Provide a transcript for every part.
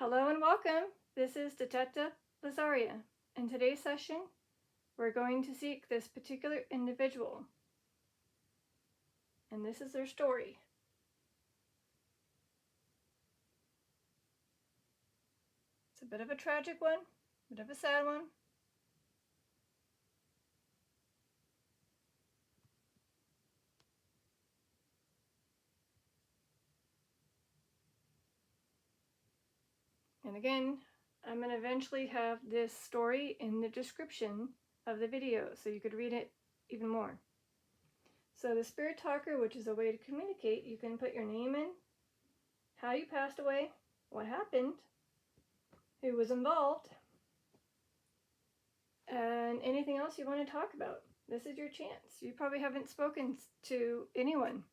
Hello and welcome. This is Detective Lazaria. In today's session, we're going to seek this particular individual. And this is their story. It's a bit of a tragic one, a bit of a sad one. And again, I'm going to eventually have this story in the description of the video so you could read it even more. So the spirit talker, which is a way to communicate, you can put your name in, how you passed away, what happened, who was involved, and anything else you want to talk about. This is your chance. You probably haven't spoken to anyone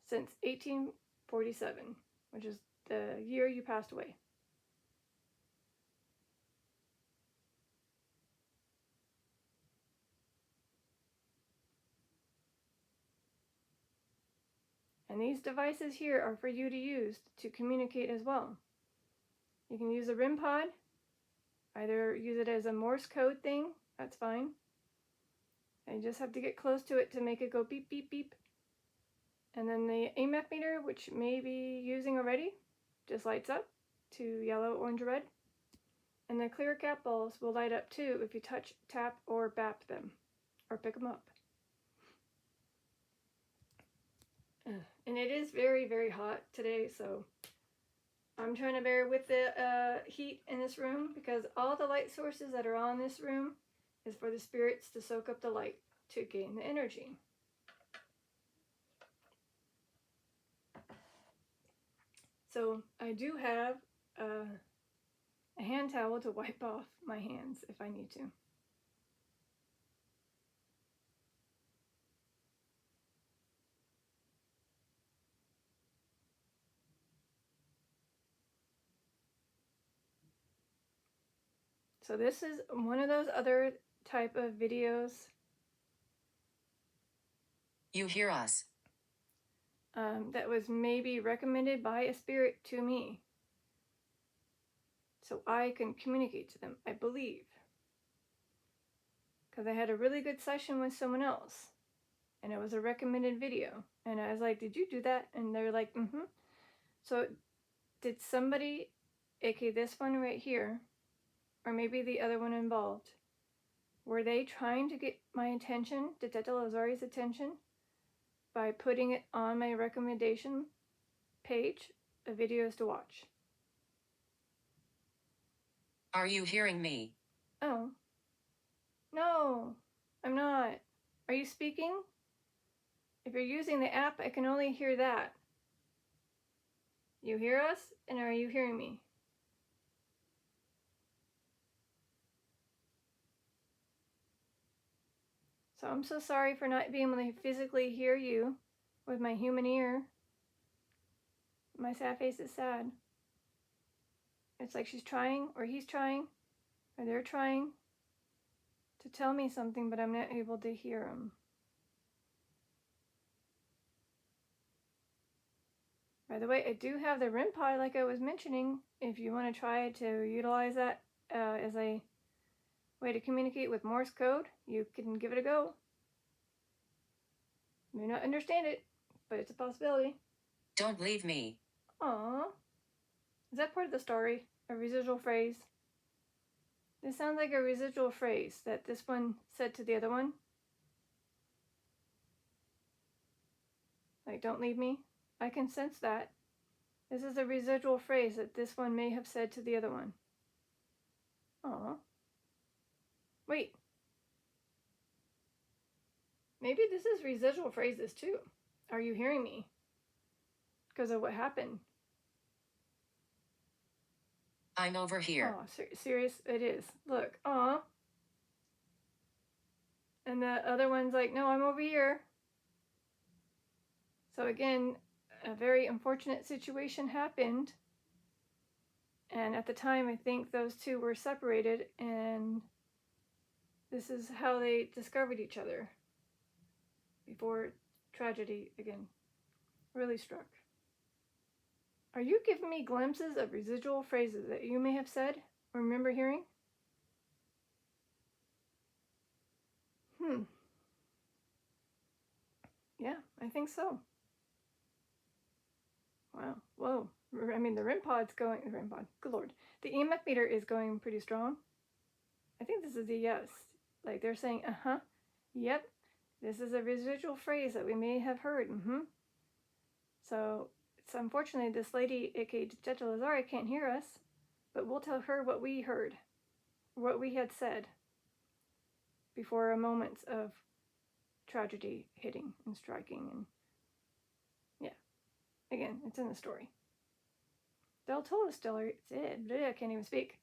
since 1847, which is the year you passed away. And these devices here are for you to use to communicate as well. You can use a REM pod, either use it as a Morse code thing, that's fine. And you just have to get close to it to make it go beep, beep, beep. And then the AMF meter, which you may be using already, just lights up to yellow, orange, red. And the clear cap balls will light up too if you touch, tap, or bap them, or pick them up. And it is very, very hot today, so I'm trying to bear with the heat in this room because all the light sources that are on this room is for the spirits to soak up the light to gain the energy. So I do have a hand towel to wipe off my hands if I need to. So this is one of those other type of videos. You hear us. That was maybe recommended by a spirit to me. So I can communicate to them, I believe. Because I had a really good session with someone else. And it was a recommended video. And I was like, did you do that? And they're like, mm-hmm. So did somebody, aka this one right here, or maybe the other one involved, were they trying to get my attention, Detective Lazari's attention, by putting it on my recommendation page of videos to watch? Are you hearing me? Oh. No, I'm not. Are you speaking? If you're using the app, I can only hear that. You hear us? And are you hearing me? So I'm so sorry for not being able to physically hear you with my human ear. My sad face is sad. It's like she's trying, or he's trying, or they're trying to tell me something, but I'm not able to hear them. By the way, I do have the REM pod like I was mentioning. If you want to try to utilize that as a way to communicate with Morse code, you can give it a go. You may not understand it, but it's a possibility. Don't leave me. Aww. Is that part of the story? A residual phrase? This sounds like a residual phrase that this one said to the other one. Like, don't leave me. I can sense that. This is a residual phrase that this one may have said to the other one. Aww. Wait. Maybe this is residual phrases too. Are you hearing me? Because of what happened. I'm over here. Oh, serious? It is. Look. Aw. And the other one's like, no, I'm over here. So again, a very unfortunate situation happened. And at the time, I think those two were separated, and this is how they discovered each other before tragedy again really struck. Are you giving me glimpses of residual phrases that you may have said or remember hearing? Yeah, I think so. Wow. Whoa. I mean, the REM pod's going. The REM pod. Good lord. The EMF meter is going pretty strong. I think this is a yes. Like they're saying, yep, this is a residual phrase that we may have heard. So it's unfortunately this lady, aka Jetta Lazari, can't hear us, but we'll tell her what we heard, what we had said before a moment of tragedy hitting and striking. And yeah, again, it's in the story. They'll tell the story. I can't even speak.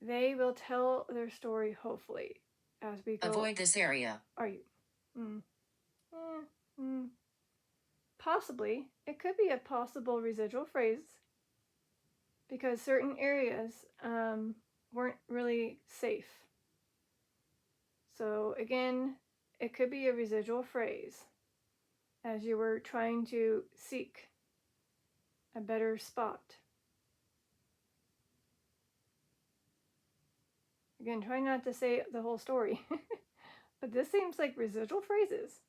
They will tell their story, hopefully, as we go. Avoid this area. Are you? Possibly. It could be a possible residual phrase because certain areas weren't really safe. So again, it could be a residual phrase as you were trying to seek a better spot. Again, try not to say the whole story, but this seems like residual phrases.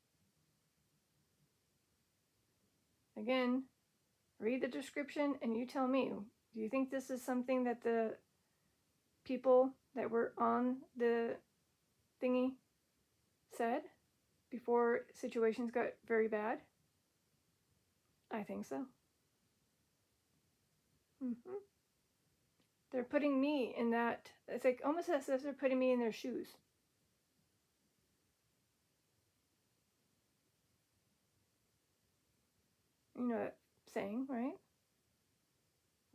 Again, read the description and you tell me, do you think this is something that the people that were on the thingy said before situations got very bad? I think so. They're putting me in that. It's like almost as if they're putting me in their shoes. You know that saying, right?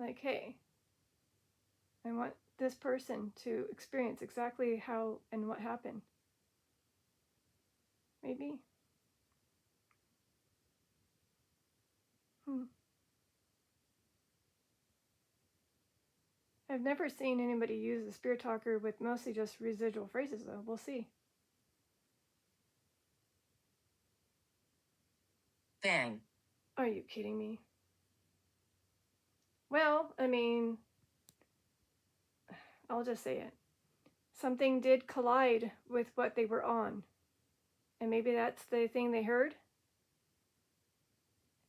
Like, hey, I want this person to experience exactly how and what happened. Maybe. I've never seen anybody use the spirit talker with mostly just residual phrases, though. We'll see. Bang. Are you kidding me? Well, I mean, I'll just say it. Something did collide with what they were on. And maybe that's the thing they heard.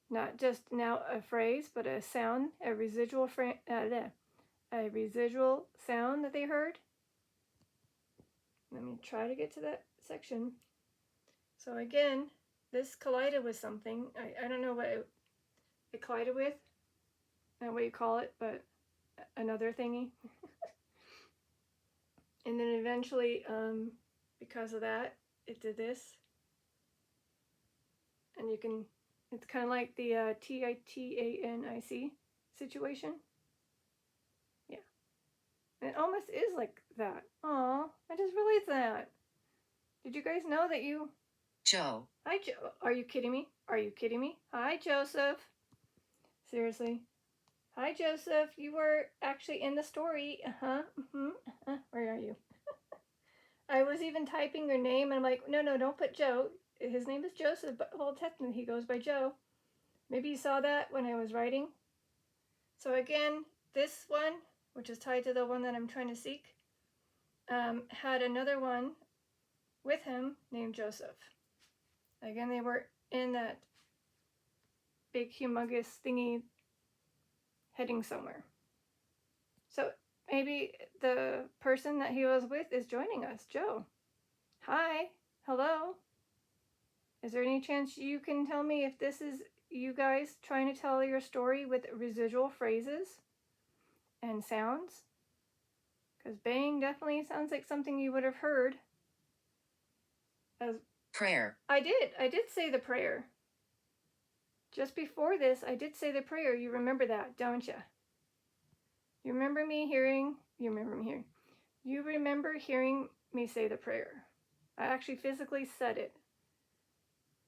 Not just now a phrase, but a sound, a residual sound that they heard. Let me try to get to that section. So again, this collided with something. I don't know what it collided with. I don't know what you call it, but another thingy. And then eventually, because of that, it did this. And you can, it's kind of like the Titanic situation. Yeah. And it almost is like that. Aw, I just realized that. Did you guys know that you... Joe. Hi, Joe. Are you kidding me? Are you kidding me? Hi, Joseph. Seriously. Hi, Joseph. You were actually in the story. Where are you? I was even typing your name, and I'm like, no, don't put Joe. His name is Joseph, but well, technically he goes by Joe. Maybe you saw that when I was writing. So again, this one, which is tied to the one that I'm trying to seek, had another one with him named Joseph. Again, they were in that big, humongous thingy heading somewhere. So maybe the person that he was with is joining us, Joe. Hi, hello. Is there any chance you can tell me if this is you guys trying to tell your story with residual phrases and sounds? Because bang definitely sounds like something you would have heard. As prayer. I did say the prayer. Just before this, I did say the prayer. You remember that, don't you? You remember hearing me say the prayer. I actually physically said it.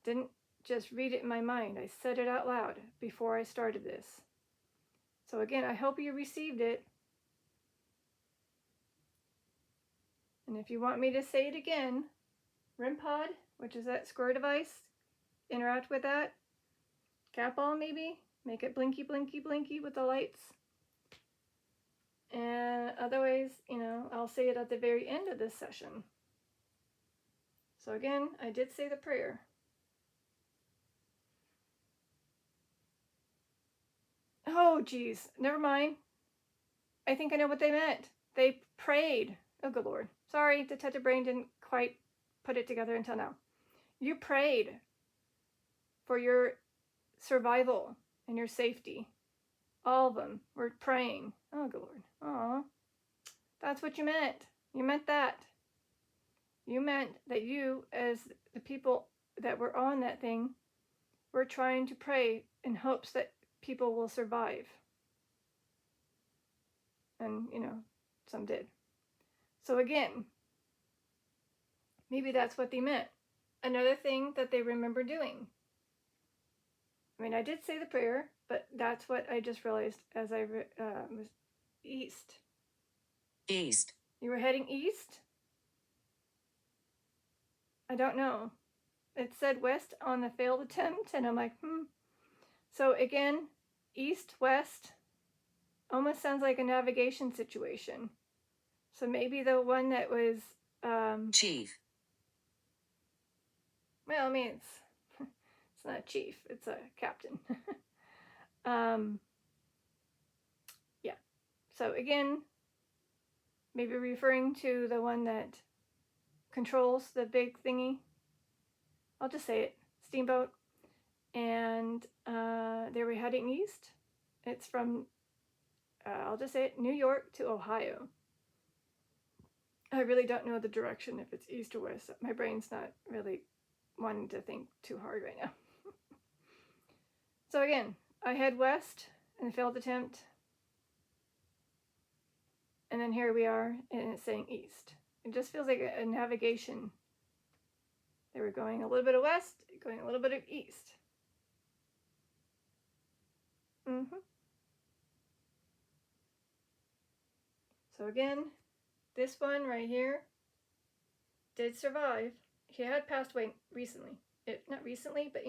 Didn't just read it in my mind. I said it out loud before I started this. So again, I hope you received it. And if you want me to say it again, REM which is that square device, interact with that. Cat ball maybe Make it blinky, blinky, blinky with the lights. And otherwise, I'll say it at the very end of this session. So again, I did say the prayer. Oh, geez. Never mind. I think I know what they meant. They prayed. Oh, good Lord. Sorry, Detective Brain didn't quite put it together until now. You prayed for your survival and your safety. All of them were praying. Oh, good Lord. Aw. That's what you meant. You meant that. You meant that you, as the people that were on that thing, were trying to pray in hopes that people will survive. And, some did. So again, maybe that's what they meant. Another thing that they remember doing. I mean, I did say the prayer, but that's what I just realized as I was east. East. You were heading east? I don't know. It said west on the failed attempt, and I'm like, So again, east, west, almost sounds like a navigation situation. So maybe the one that was... Chief. Well, I mean, it's not a chief, it's a captain. Yeah. So again, maybe referring to the one that controls the big thingy. I'll just say it, steamboat. And they were heading east. It's from, I'll just say it, New York to Ohio. I really don't know the direction, if it's east or west. My brain's not really wanting to think too hard right now. So again, I head west in a failed attempt. And then here we are, and it's saying east. It just feels like a navigation. They were going a little bit of west, going a little bit of east. So again, this one right here did survive. He had passed away recently. Not recently, but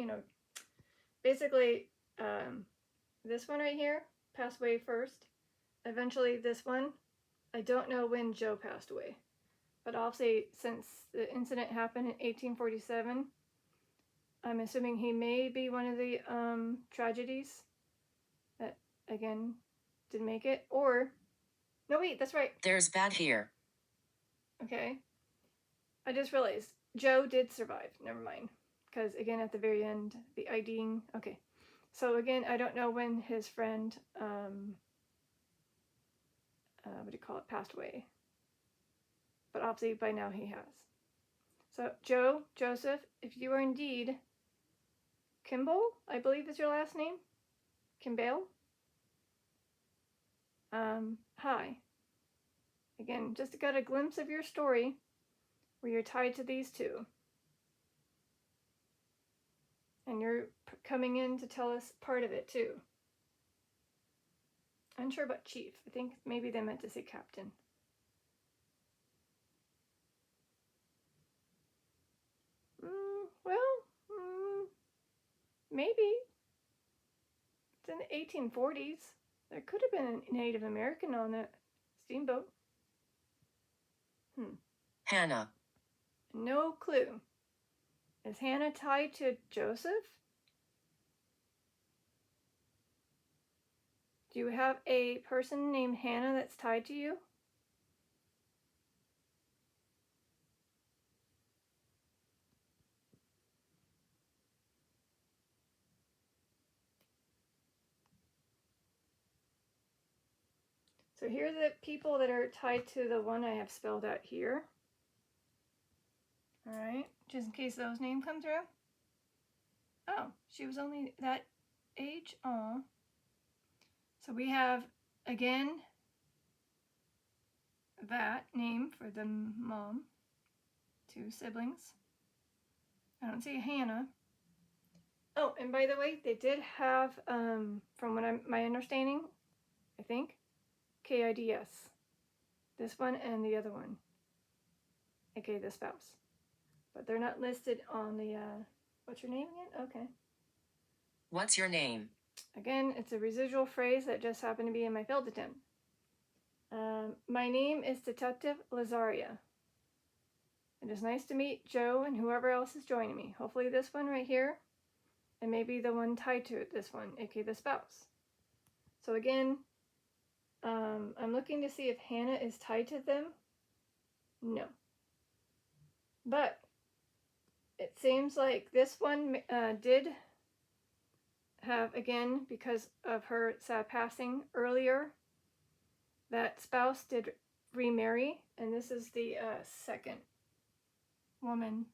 basically, this one right here passed away first. Eventually, this one, I don't know when Joe passed away, but obviously, since the incident happened in 1847, I'm assuming he may be one of the tragedies that, again, didn't make it. Or, no, wait, that's right. There's bad here. Okay. I just realized Joe did survive. Never mind. Because, again, at the very end, the IDing. Okay. So, again, I don't know when his friend, passed away. But obviously, by now he has. So, Joe, Joseph, if you are indeed Kimball, I believe is your last name. Kimball. Hi. Again, just got a glimpse of your story where you're tied to these two. And you're coming in to tell us part of it too. Unsure about chief. I think maybe they meant to say captain. Maybe. It's in the 1840s. There could have been a Native American on that steamboat. Hannah. No clue. Is Hannah tied to Joseph? Do you have a person named Hannah that's tied to you? So here are the people that are tied to the one I have spelled out here. All right, just in case those names come through. Oh, she was only that age? Oh. So we have, again, that name for the mom. 2 siblings. I don't see Hannah. Oh, and by the way, they did have, from what my understanding, I think, KIDS. This one and the other one. aka the spouse. But they're not listed on the, what's your name again? Okay. What's your name? Again, it's a residual phrase that just happened to be in my failed attempt. My name is Detective Lazaria. It is nice to meet Joe and whoever else is joining me. Hopefully this one right here, and maybe the one tied to it, this one, aka the spouse. So again, I'm looking to see if Hannah is tied to them. No. But it seems like this one did have, again, because of her sad passing earlier, that spouse did remarry, and this is the second woman.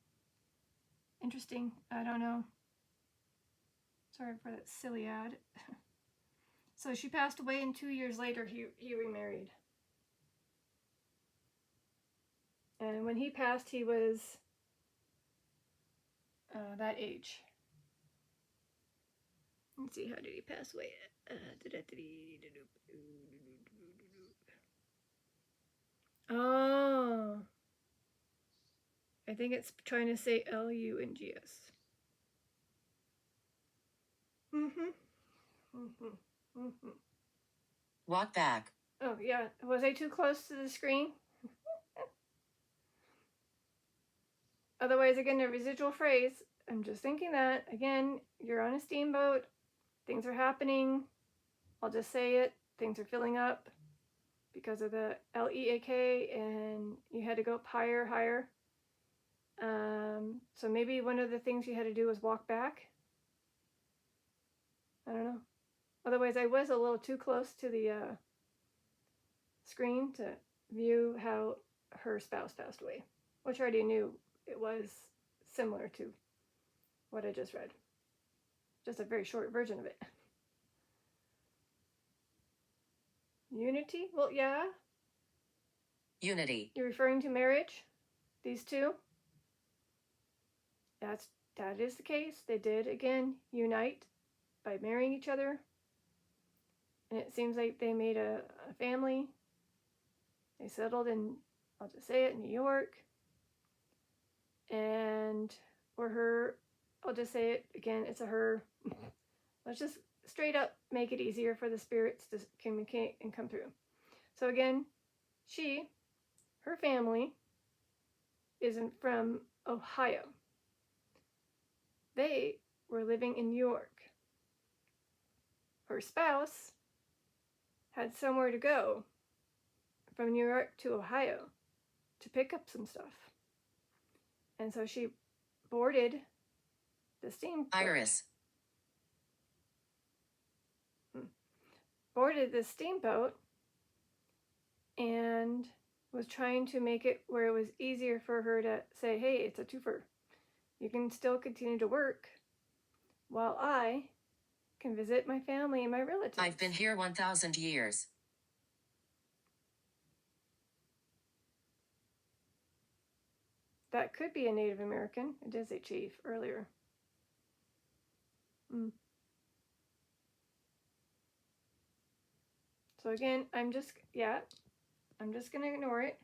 Interesting. I don't know. Sorry for that silly ad. So she passed away, and 2 years later he remarried. And when he passed, he was that age. Let's see, how did he pass away? Oh, I think it's trying to say Lungs. Walk back. Oh, yeah. Was I too close to the screen? Otherwise, again, a residual phrase. I'm just thinking that. Again, you're on a steamboat. Things are happening. I'll just say it. Things are filling up because of the leak, and you had to go up higher. So maybe one of the things you had to do was walk back. I don't know. Otherwise, I was a little too close to the screen to view how her spouse passed away, which I already knew it was similar to what I just read. Just a very short version of it. Unity? Well, yeah. Unity. You're referring to marriage? These two? That is the case. They did, again, unite by marrying each other. And it seems like they made a family. They settled in, I'll just say it, New York. And for her, I'll just say it again, it's a her. Let's just straight up make it easier for the spirits to communicate and come through. So again, her family isn't from Ohio. They were living in New York. Her spouse had somewhere to go from New York to Ohio to pick up some stuff. And so she boarded the steamboat. Iris. Boarded the steamboat and was trying to make it where it was easier for her to say, hey, it's a twofer. You can still continue to work while I can visit my family and my relatives. I've been here 1,000 years. That could be a Native American. It did say chief earlier. So again, I'm just going to ignore it.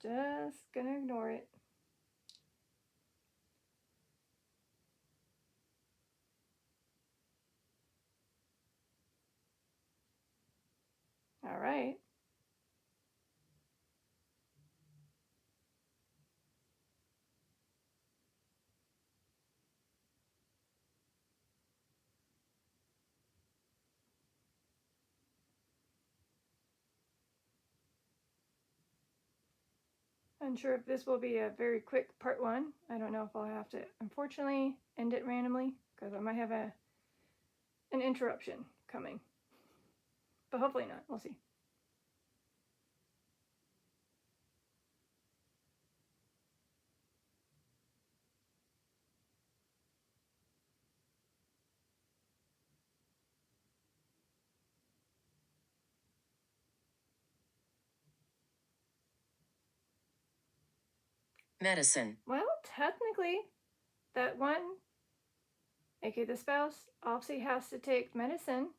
Just going to ignore it. All right. Unsure if this will be a very quick part one. I don't know if I'll have to, unfortunately, end it randomly because I might have an interruption coming. But hopefully not. We'll see. Medicine. Well, technically, that one, aka the spouse, obviously has to take medicine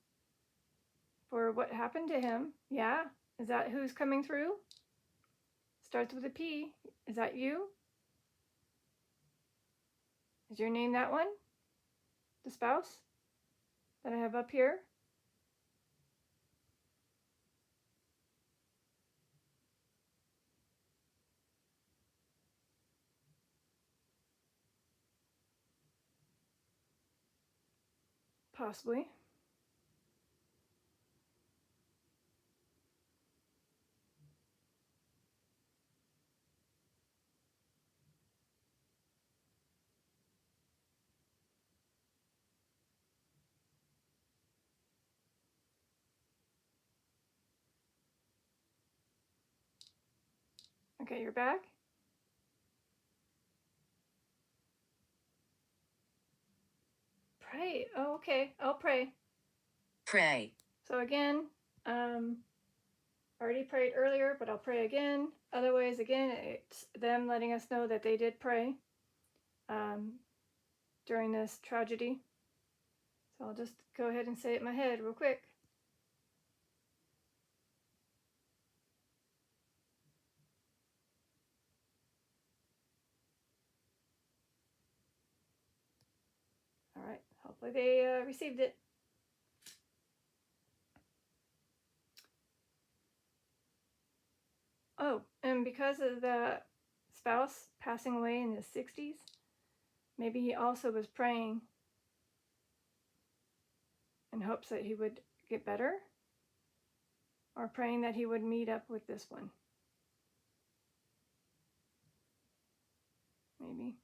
for what happened to him. Yeah, is that who's coming through? Starts with a P. Is that you? Is your name that one? The spouse that I have up here? Possibly. Okay, you're back. Pray. Oh, okay. I'll pray. Pray. So again, I already prayed earlier, but I'll pray again. Otherwise, again, it's them letting us know that they did pray during this tragedy. So I'll just go ahead and say it in my head real quick. All right. Hopefully they received it. Oh, and because of the spouse passing away in the 60s, maybe he also was praying in hopes that he would get better, or praying that he would meet up with this one. Maybe.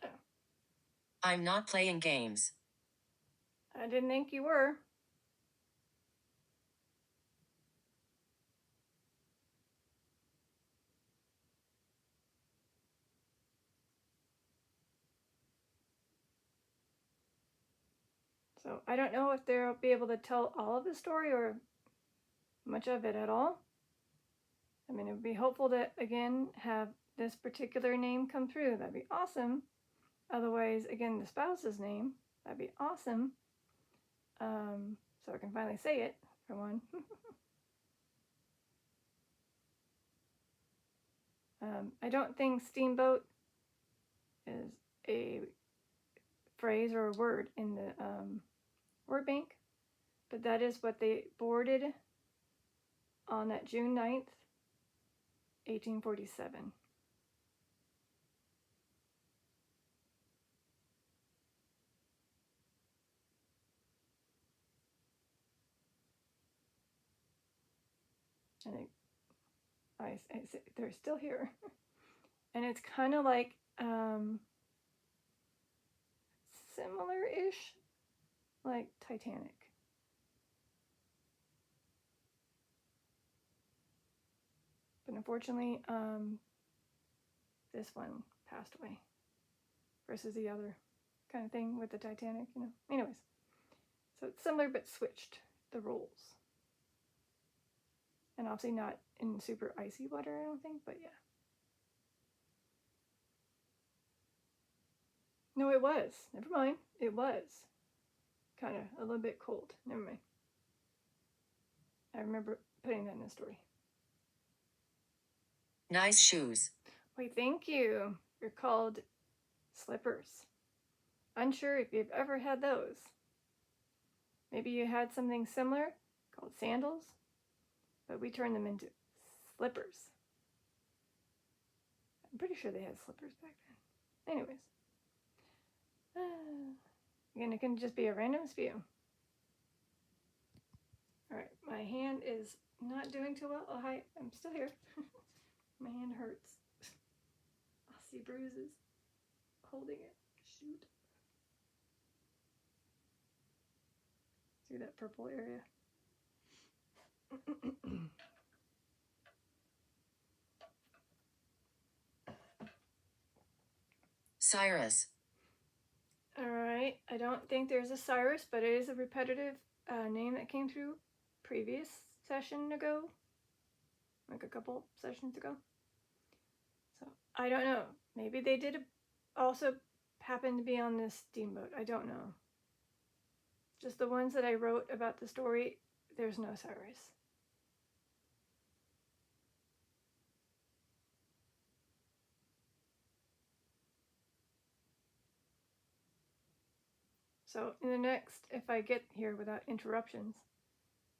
Oh, I'm not playing games. I didn't think you were. So I don't know if they'll be able to tell all of the story or much of it at all. I mean, it would be hopeful to, again, have this particular name come through. That'd be awesome. Otherwise, again, the spouse's name. That'd be awesome. So I can finally say it, for one. I don't think steamboat is a phrase or a word in the word bank, but that is what they boarded on that June 9th, 1847. And they're still here. And it's kind of like similar-ish, like Titanic. But unfortunately, this one passed away versus the other kind of thing with the Titanic, you know. Anyways, so it's similar but switched the roles. And obviously not in super icy water, I don't think, but yeah. No, it was. Never mind. It was kind of a little bit cold. Never mind. I remember putting that in the story. Nice shoes. Wait, thank you. They're called slippers. Unsure if you've ever had those. Maybe you had something similar called sandals, but we turned them into slippers. I'm pretty sure they had slippers back then. Anyways. Again, it can just be a random spew. Alright, my hand is not doing too well. Oh, hi, I'm still here. My hand hurts. I see bruises. holding it. Shoot. See that purple area? Cyrus. Alright, I don't think there's a Cyrus, but it is a repetitive name that came through previous session ago. Like a couple sessions ago. So, I don't know. Maybe they did also happen to be on this steamboat. I don't know. Just the ones that I wrote about the story, there's no Cyrus. So in the next, if I get here without interruptions,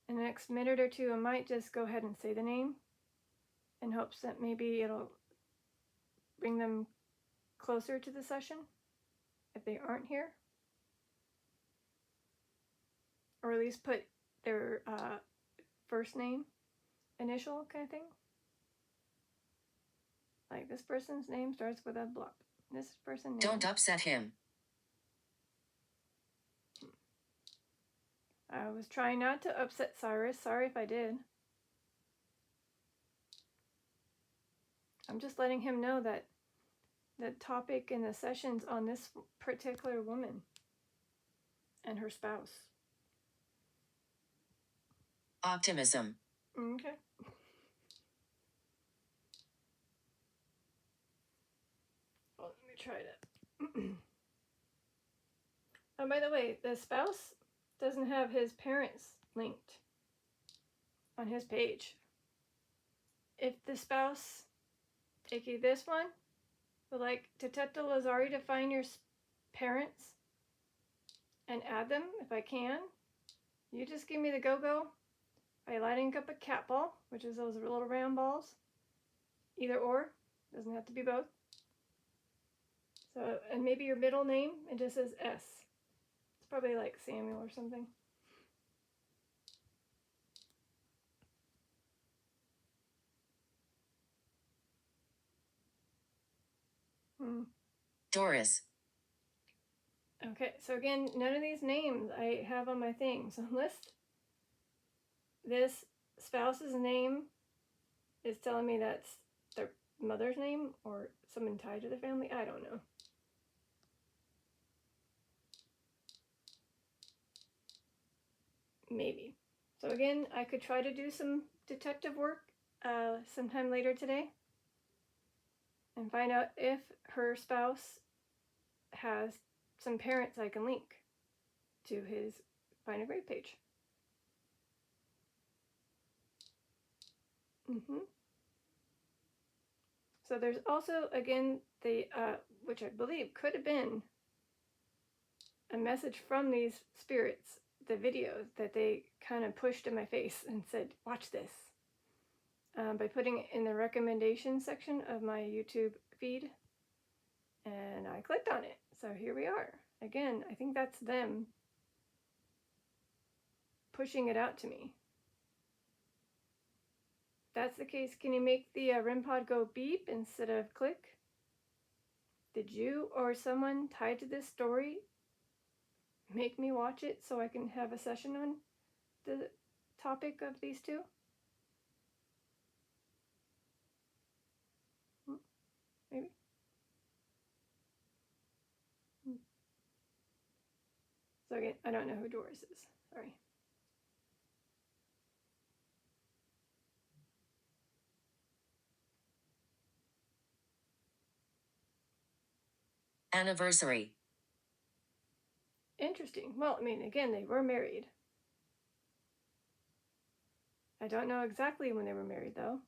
in the next minute or two, I might just go ahead and say the name in hopes that maybe it'll bring them closer to the session if they aren't here. Or at least put their first name, initial kind of thing. Like this person's name starts with a blah. This person's name. Don't upset him. I was trying not to upset Cyrus. Sorry if I did. I'm just letting him know that the topic in the session's on this particular woman and her spouse. Optimism. Okay. Well, let me try that. Oh, by the way, the spouse doesn't have his parents linked on his page. If the spouse, aka this one, would like Teta Lazari to find your parents and add them, if I can, you just give me the go-go by lighting up a cat ball, which is those little round balls. Either or, doesn't have to be both. So, and maybe your middle name, it just says S. It's probably like Samuel or something. Doris. Okay, so again, none of these names I have on my thing. So unless this spouse's name is telling me that's their mother's name or someone tied to the family, I don't know. Maybe. So again, I could try to do some detective work sometime later today and find out if her spouse has some parents I can link to his Find a Grave page. So there's also, again, the which I believe could have been a message from these spirits, the videos that they kind of pushed in my face and said, watch this, by putting it in the recommendation section of my YouTube feed. And I clicked on it. So here we are. Again, I think that's them pushing it out to me. If that's the case, can you make the REM pod go beep instead of click? Did you or someone tied to this story make me watch it so I can have a session on the topic of these two? Maybe. So again, I don't know who Doris is. Sorry. Anniversary. Interesting. Well, I mean, again, they were married. I don't know exactly when they were married, though.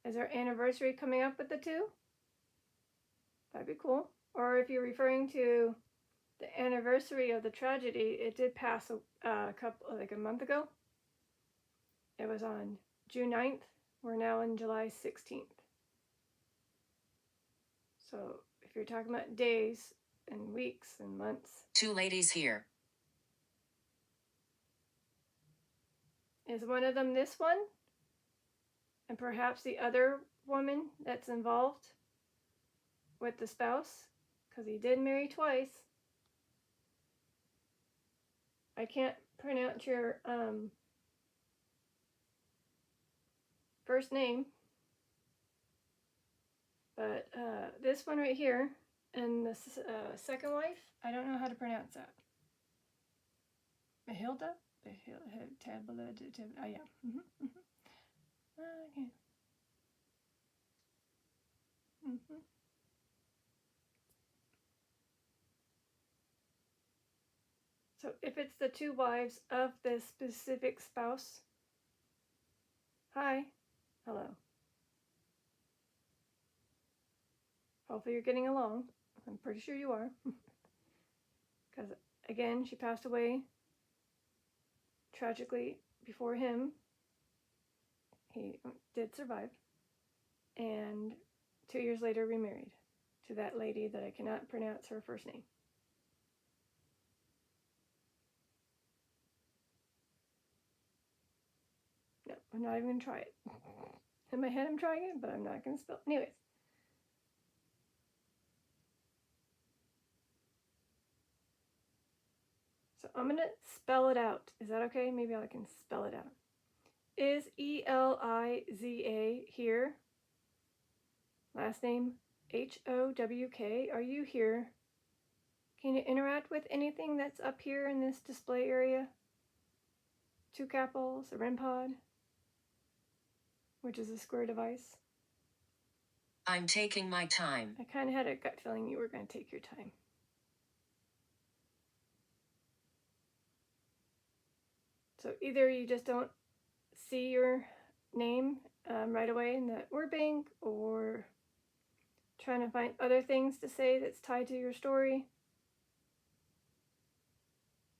Is there anniversary coming up with the two? That'd be cool. Or if you're referring to the anniversary of the tragedy, it did pass a month ago. It was on June 9th. We're now on July 16th. So if you're talking about days and weeks and months. Two ladies here. Is one of them this one? And perhaps the other woman that's involved with the spouse because he did marry twice. I can't pronounce your first name, but this one right here and the second wife, I don't know how to pronounce that. Mahilda? Oh, yeah. Okay. So if it's the two wives of this specific spouse, hi, hello. Hopefully you're getting along. I'm pretty sure you are. Because, again, she passed away tragically before him. He did survive. And 2 years later remarried to that lady that I cannot pronounce her first name. No, I'm not even going to try it. In my head I'm trying it, but I'm not going to spell it. Anyways. So I'm going to spell it out. Is that okay? Maybe I can spell it out. Is Eliza here? Last name Howk. Are you here? Can you interact with anything that's up here in this display area? 2 capitals, a REM pod, which is a square device. I'm taking my time. I kind of had a gut feeling you were going to take your time. So either you just don't see your name right away in the word bank, or trying to find other things to say that's tied to your story.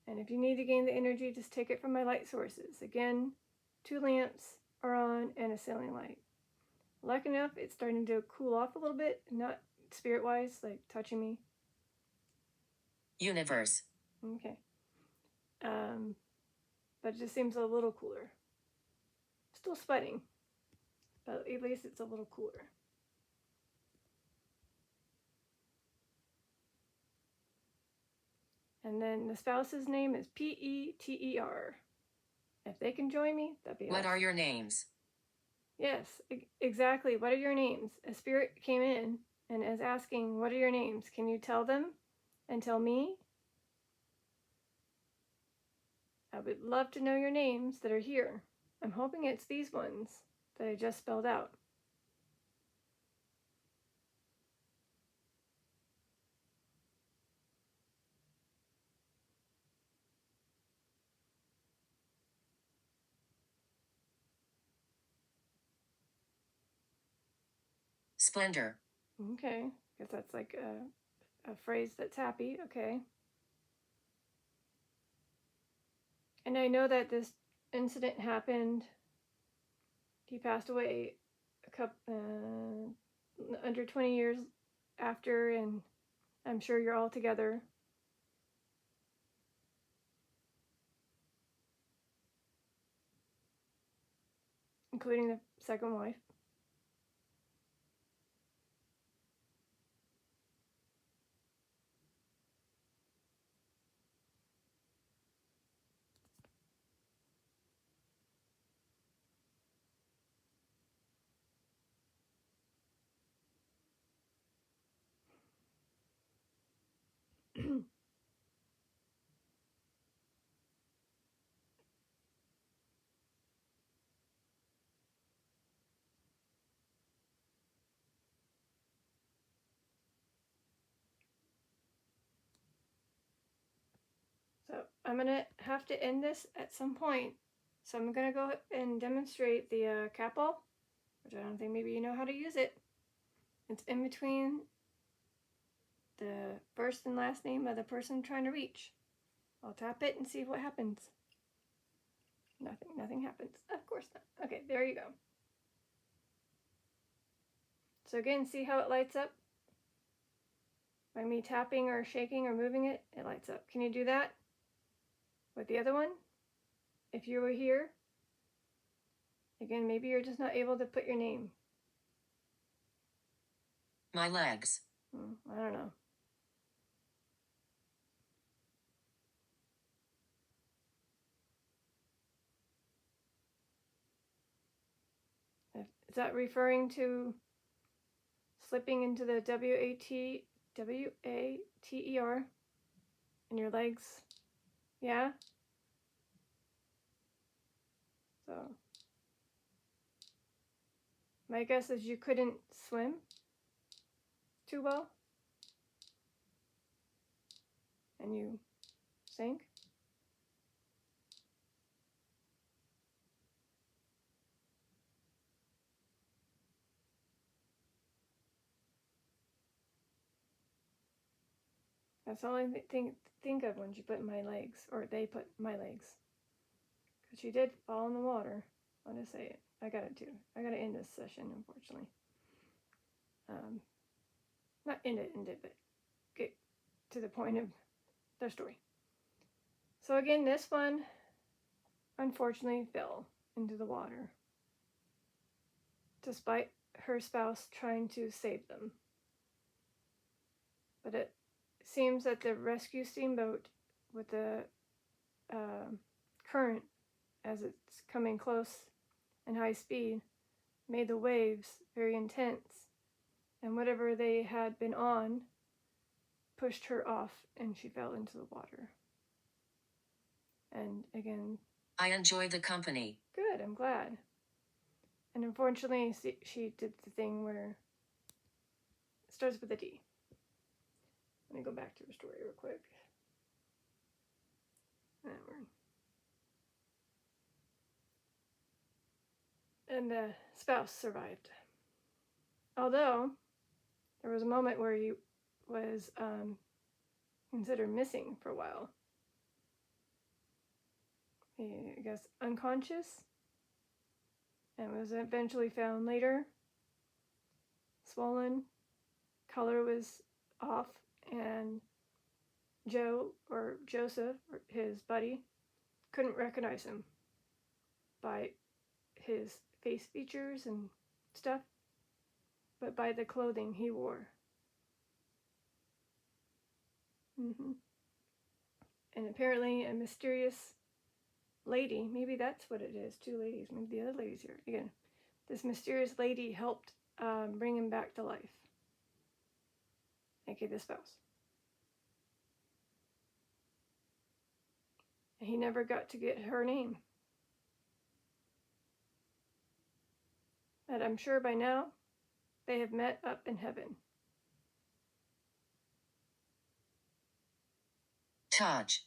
And if you need to gain the energy, just take it from my light sources. Again, 2 lamps are on and a ceiling light. Lucky enough, it's starting to cool off a little bit, not spirit-wise, like touching me. Universe. Okay. But it just seems a little cooler. Still sweating, but at least it's a little cooler. And then the spouse's name is Peter. If they can join me, that'd be awesome. What are your names? Yes, exactly. What are your names? A spirit came in and is asking, what are your names? Can you tell them and tell me? I would love to know your names that are here. I'm hoping it's these ones that I just spelled out. Splendor. Okay, guess that's like a phrase that's happy. Okay. And I know that this incident happened. He passed away under 20 years after, and I'm sure you're all together. Including the second wife. So I'm going to have to end this at some point. So I'm going to go and demonstrate the capel, which I don't think maybe you know how to use it. It's in between the first and last name of the person trying to reach. I'll tap it and see what happens. Nothing happens. Of course not. Okay, there you go. So again, see how it lights up? By me tapping or shaking or moving it, it lights up. Can you do that with the other one? If you were here, again, maybe you're just not able to put your name. My legs. I don't know. Is that referring to slipping into the W-A-T-E-R in your legs? Yeah? So, my guess is you couldn't swim too well? And you sank? That's all I think of when she put my legs, or they put my legs. Because she did fall in the water. I'll just say it. I gotta end this session, unfortunately. Not end it, but get to the point of their story. So again, this one, unfortunately, fell into the water, despite her spouse trying to save them. But it seems that the rescue steamboat, with the current as it's coming close and high speed, made the waves very intense, and whatever they had been on pushed her off, and she fell into the water. And again, I enjoy the company. Good, I'm glad. And unfortunately, she did the thing where it starts with a D. Let me go back to her story real quick. And the spouse survived. Although, there was a moment where he was considered missing for a while. I guess unconscious, and was eventually found later. Swollen, color was off, and Joseph, or his buddy, couldn't recognize him by his face features and stuff, but by the clothing he wore. And apparently a mysterious lady, maybe that's what it is, two ladies, maybe the other lady's here again. This mysterious lady helped bring him back to life, aka the spouse. And he never got to get her name. But I'm sure by now they have met up in heaven. Touch.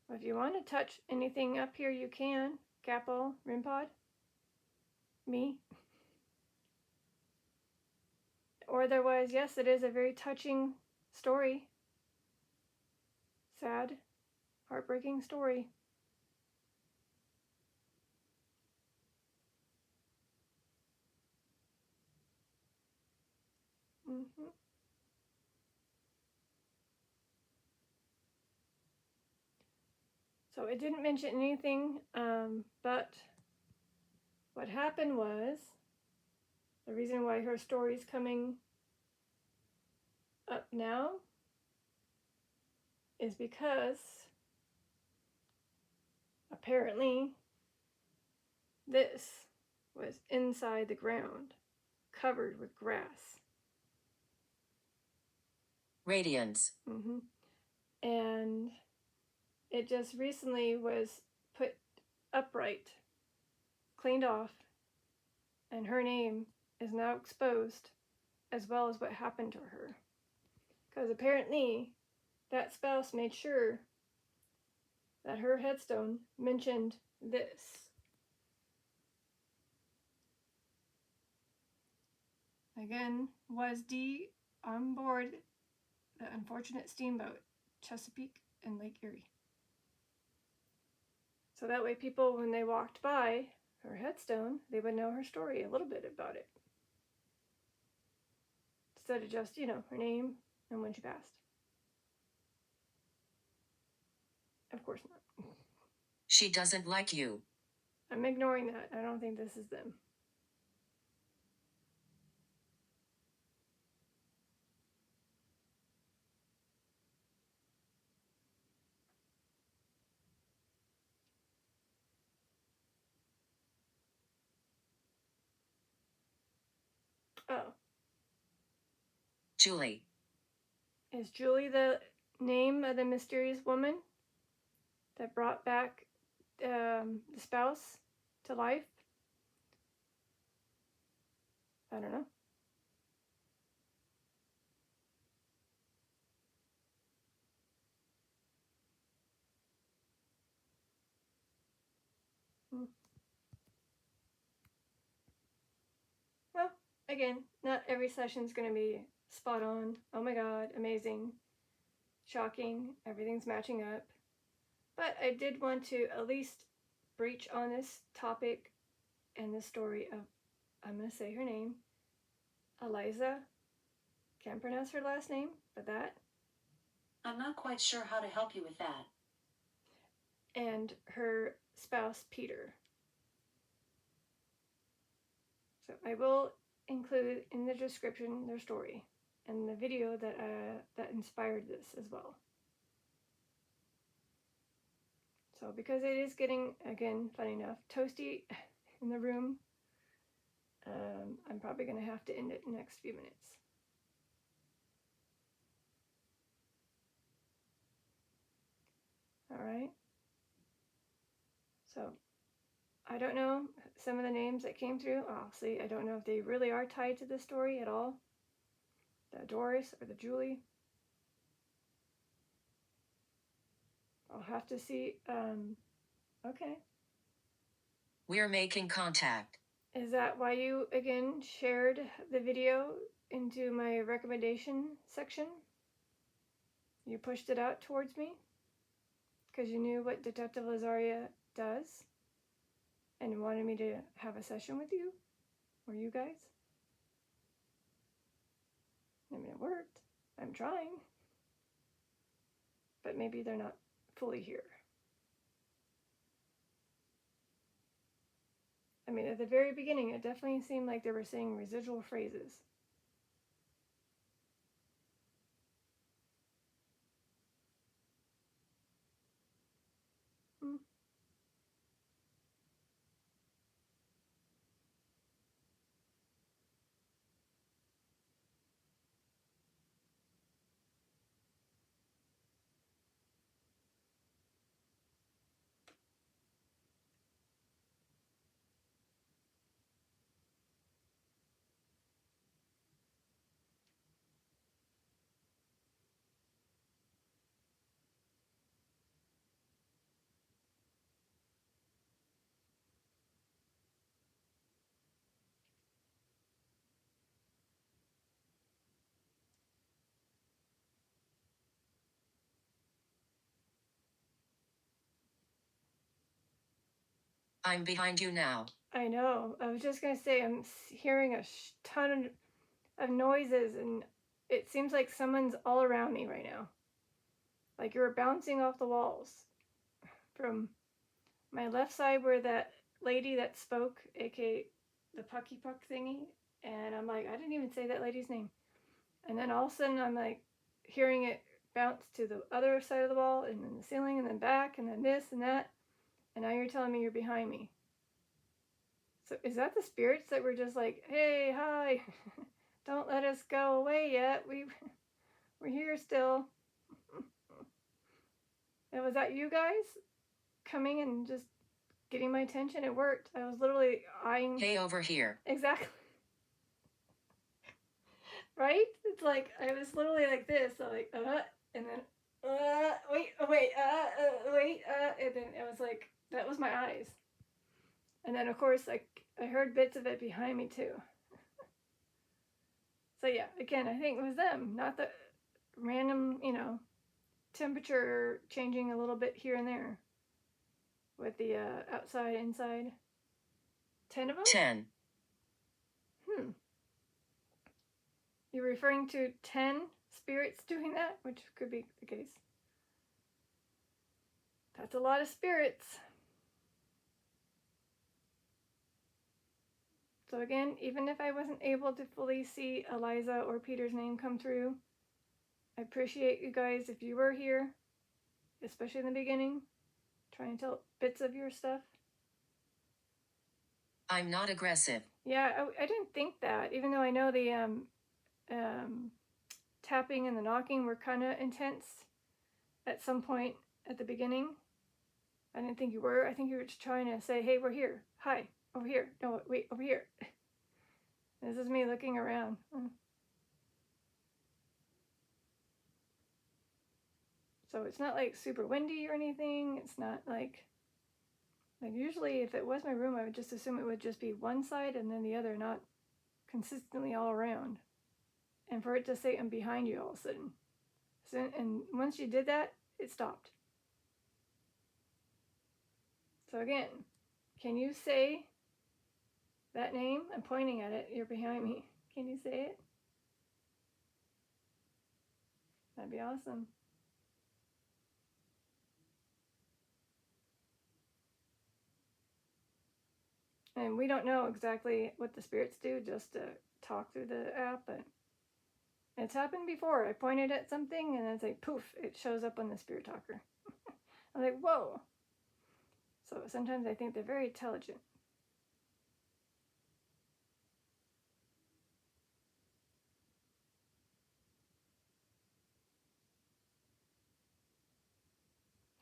Well, if you want to touch anything up here, you can. Capo, Rimpod, me. Or otherwise, yes, it is a very touching story. Sad, heartbreaking story. So it didn't mention anything, but what happened was, the reason why her story is coming up now is because apparently this was inside the ground, covered with grass. Radiance. And it just recently was put upright, cleaned off, and her name is now exposed, as well as what happened to her. Because apparently that spouse made sure that her headstone mentioned this. Again, was D on board the unfortunate steamboat, Chesapeake and Lake Erie. So that way people, when they walked by her headstone, they would know her story, a little bit about it. Instead of just, her name and when she passed. Of course not. She doesn't like you. I'm ignoring that. I don't think this is them. Oh. Julie. Is Julie the name of the mysterious woman that brought back the spouse to life? I don't know. Well, again, not every session's going to be spot on. Oh my god, amazing, shocking, everything's matching up. But I did want to at least breach on this topic and the story of, I'm going to say her name, Eliza. Can't pronounce her last name, but that. I'm not quite sure how to help you with that. And her spouse, Peter. So I will include in the description their story and the video that inspired this as well. So because it is getting, again, funny enough, toasty in the room, I'm probably going to have to end it in the next few minutes. All right. So I don't know some of the names that came through. Obviously, I don't know if they really are tied to the story at all. The Doris or the Julie. I'll have to see. Okay. We're making contact. Is that why you, again, shared the video into my recommendation section? You pushed it out towards me? Because you knew what Detective Lazaria does? And wanted me to have a session with you? Or you guys? I mean, it worked. I'm trying. But maybe they're not fully here. I mean, at the very beginning, it definitely seemed like they were saying residual phrases. I'm behind you now. I know. I was just going to say, I'm hearing a ton of noises, and it seems like someone's all around me right now. Like you were bouncing off the walls. From my left side where that lady that spoke, aka the Pucky Puck thingy, and I'm like, I didn't even say that lady's name. And then all of a sudden I'm like hearing it bounce to the other side of the wall, and then the ceiling, and then back, and then this and that. And now you're telling me you're behind me. So is that the spirits that were just like, hey, hi, don't let us go away yet. We're here still. And was that you guys coming and just getting my attention? It worked. I was literally eyeing. Hey, over here. Exactly. Right? It's like I was literally like this. So like, and then, wait, and then it was like that was my eyes. And then of course I heard bits of it behind me too. So yeah, again, I think it was them, not the random, temperature changing a little bit here and there with the outside, inside. 10 of them? 10. You're referring to 10 spirits doing that, which could be the case. That's a lot of spirits. So again, even if I wasn't able to fully see Eliza or Peter's name come through, I appreciate you guys if you were here, especially in the beginning, trying to tell bits of your stuff. I'm not aggressive. Yeah, I didn't think that, even though I know the tapping and the knocking were kind of intense at some point at the beginning. I didn't think you were. I think you were just trying to say, hey, we're here. Hi, over here. No, wait, over here. This is me looking around. So it's not like super windy or anything. It's not like usually if it was my room, I would just assume it would just be one side and then the other, not consistently all around. And for it to say I'm behind you all of a sudden. So, and once you did that, it stopped. So again, can you say that name? I'm pointing at it. You're behind me. Can you say it? That'd be awesome. And we don't know exactly what the spirits do just to talk through the app, but it's happened before. I pointed at something and it's like, poof, it shows up on the spirit talker. I'm like, whoa. So sometimes I think they're very intelligent.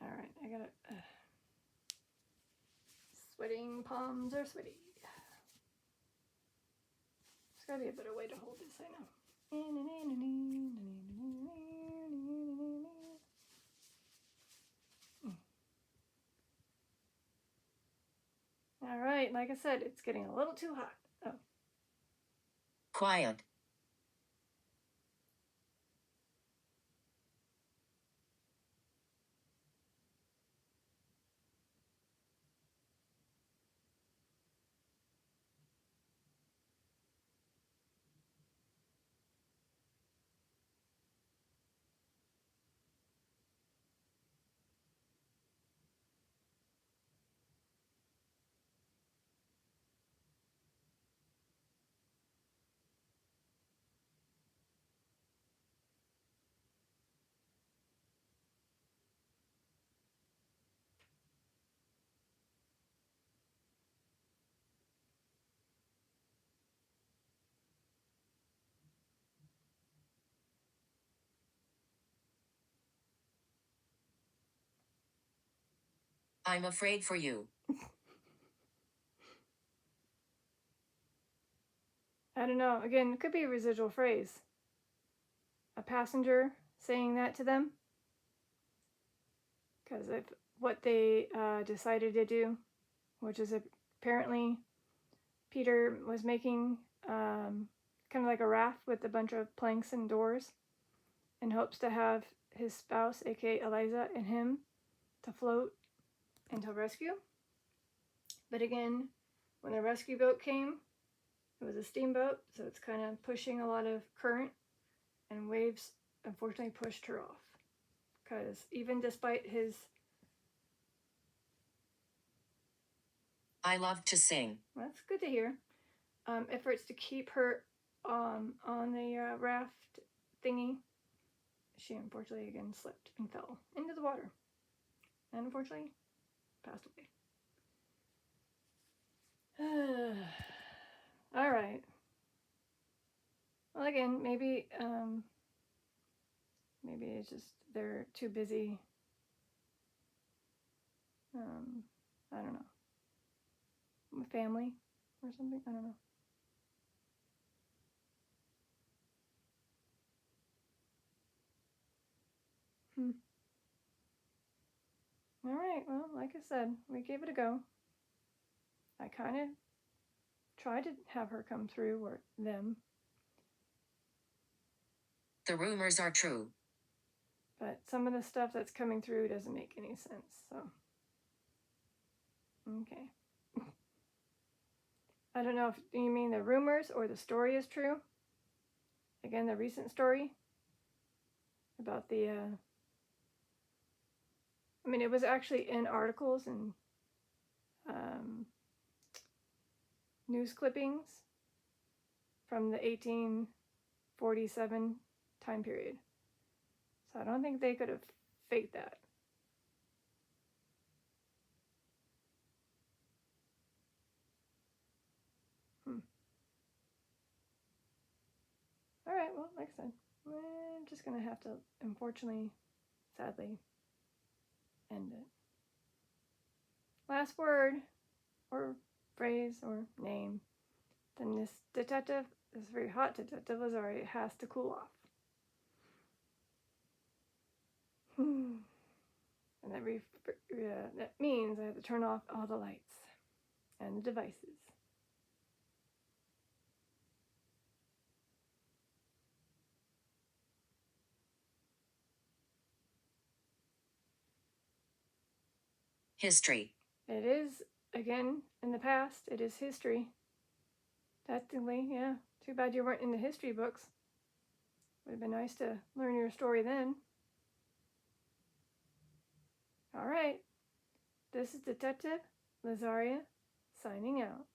All right, I gotta, sweating palms are sweaty. There's gotta be a better way to hold this, I know. All right, like I said, it's getting a little too hot. Oh. Quiet. I'm afraid for you. I don't know. Again, it could be a residual phrase. A passenger saying that to them. Because if what they decided to do, which is apparently Peter was making kind of like a raft with a bunch of planks and doors in hopes to have his spouse, aka Eliza, and him to float until rescue. But again, when the rescue boat came, it was a steamboat, so it's kind of pushing a lot of current, and waves unfortunately pushed her off. Because even despite his... I love to sing. That's good to hear. Efforts to keep her on the raft thingy, she unfortunately again slipped and fell into the water. And unfortunately, passed away. All right. Well, again, maybe it's just they're too busy. I don't know. Family or something. I don't know. All right. Well, like I said, we gave it a go. I kind of tried to have her come through, or them. The rumors are true. But some of the stuff that's coming through doesn't make any sense, so. Okay. I don't know if you mean the rumors or the story is true. Again, the recent story about the, I mean, it was actually in articles and news clippings from the 1847 time period. So I don't think they could have faked that. Alright, well, like I said, I'm just going to have to, unfortunately, sadly, end it. Last word, or phrase, or name. Then this detective, this very hot detective, Lazari, has to cool off. And that means I have to turn off all the lights and the devices. History. It is, again, in the past, it is history. Technically, yeah. Too bad you weren't in the history books. Would have been nice to learn your story then. Alright. This is Detective Lazaria signing out.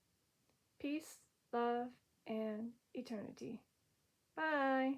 Peace, love, and eternity. Bye.